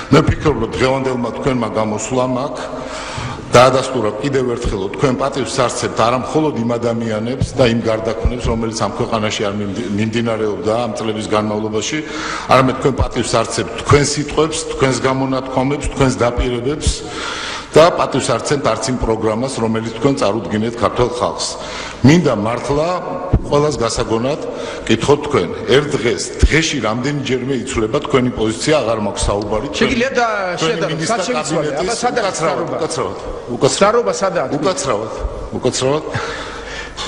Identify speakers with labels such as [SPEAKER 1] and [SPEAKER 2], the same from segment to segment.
[SPEAKER 1] მე ვფიქრობ, რომ დღევანდელმა თქვენმა გამოსვლამ აქ დაადასტურა კიდევ ერთხელ თქვენ პატივს სარცებთ არა მხოლოდ იმ ადამიანებს და იმ გარდაქმნებს, რომელიც ამ ქვეყანაში არ მიმდინარეობდა ამ წლების განმავლობაში, არამედ თქვენ პატივს სარცებთ თქვენ სიტყვებს, თქვენს გამონათქვამებს, თქვენს დაპირებებს და პატივს არცემთ არც იმ პროგრამას, რომელიც თქვენ წარუდგინეთ ქართულ ხალხს. მინდა მართლა ყველას გასაგონად კითხოთ თქვენ. ერთ დღეში რამდენჯერმე იცვლება თქვენი პოზიცია, აღარ მაქვს საუბარი.
[SPEAKER 2] შეგიძლიათ და
[SPEAKER 1] უკაცრავად.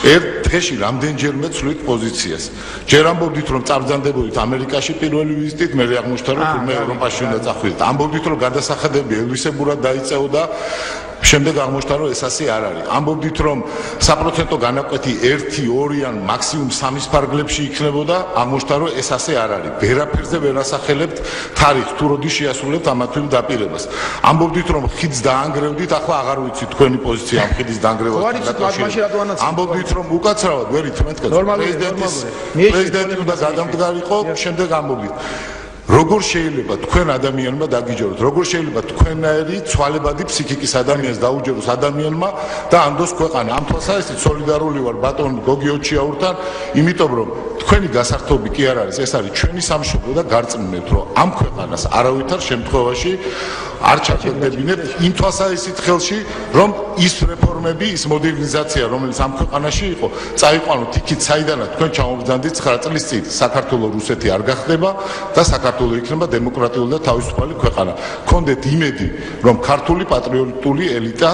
[SPEAKER 1] ერთ დღეში რამდენჯერმე ცვლით პოზიციას. ჯერ ამბობდით, რომ წაბრძანდებოდით ამერიკაში პირველი ვიზიტით, მე აღმოჩნდა, რომ მე ევროპაში უნდა წახვიდეთ. ამბობდით, რომ გადასახადები ელვისებურად დაიწეო და შემდეგ აღმოჩნდა, რომ ეს ასე არ არის. ამბობდით, რომ საპროცენტო განაკვეთი 1, 2 ან მაქსიმუმ 3 ფარგლებში იქნებოდა, აღმოჩნდა, რომ ეს ასე არ არის. ვერაფერზე ვერ ასახელებთ თარიღს, თუ როდის შეასრულებთ ამ თვით დაპირებას. ამბობდით, რომ ხიდს დაანგრევდით, ახლა აღარ ვიცი თქვენი პოზიცია ამ ხიდის დაანგრევასთან დაკავშირებით. ამბობდით, რომ უკაცრავად ვერ ითმეთ, პრეზიდენტი უნდა გადამდგარიყო, შემდეგ ამბობდით. როგორ შეიძლება თქვენ ადამიანმა დაგიჯეროთ, როგორ შეიძლება თქვენნაირი ცვალებადი ფსიქიკის ადამიანს დაუჯეროს ადამიანმა და ანდოს ქვეყანა. ამ თვალსაზრისით სოლიდარული ვარ ბატონ გოგი ოჩიაურთან, იმიტომ რომ თქვენი გასართობი კი არ არის, ეს არის ჩვენი სამშობლო და გარწმუნებთ, რომ ამ ქვეყანას არავითარ შემთხვევაში არ ჩაგვედებინებთ იმ თვალსაზრისით ხელში, რომ ის რეფორმები, ის მოდერნიზაცია, რომელიც ამ ქვეყანაში იყო, წაიყვანოთ იქით, საიდანაც თქვენ ჩამობრძანდით 9 წლის წინ. საქართველოს რუსეთი არ გახდება და საქართველოს იქნება დემოკრატიული და თავისუფალი ქვეყანა. გქონდეთ იმედი, რომ ქართული პატრიოტული ელიტა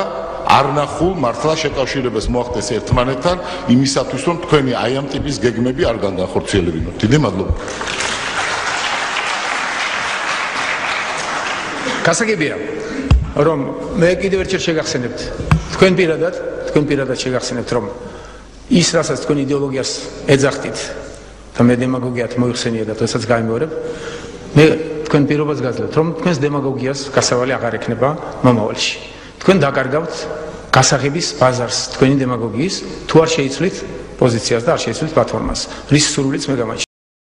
[SPEAKER 1] არ ნახულ მართლა შეკავშირებას მოახდეს ერთმანეთთან იმისათვის, რომ თქვენი აი ამ ტიპის გეგმები არ განახორციელებინოთ. დიდი მადლობა.
[SPEAKER 2] გასაგებია, რომ მე კიდევ ერთხელ შეგახსენებთ, თქვენ პირადად შეგახსენებთ, რომ ის, რასაც თქვენ იდეოლოგიას ეძახდით და მე დემაგოგიათ მოიხსენია და დღესაც გამიმეორებ, მე თქვენ პირობას გაძლევთ, რომ თქვენს დემაგოგიას გასავალი აღარ ექნება მომავალში. თქვენ დაკარგავთ გასაღების ბაზარს თქვენი დემაგოგიის, თუ არ შეიცვლით პოზიციას და არ შეიცვლით პლატფორმას, რის სურვილიც მე გამაჩნია.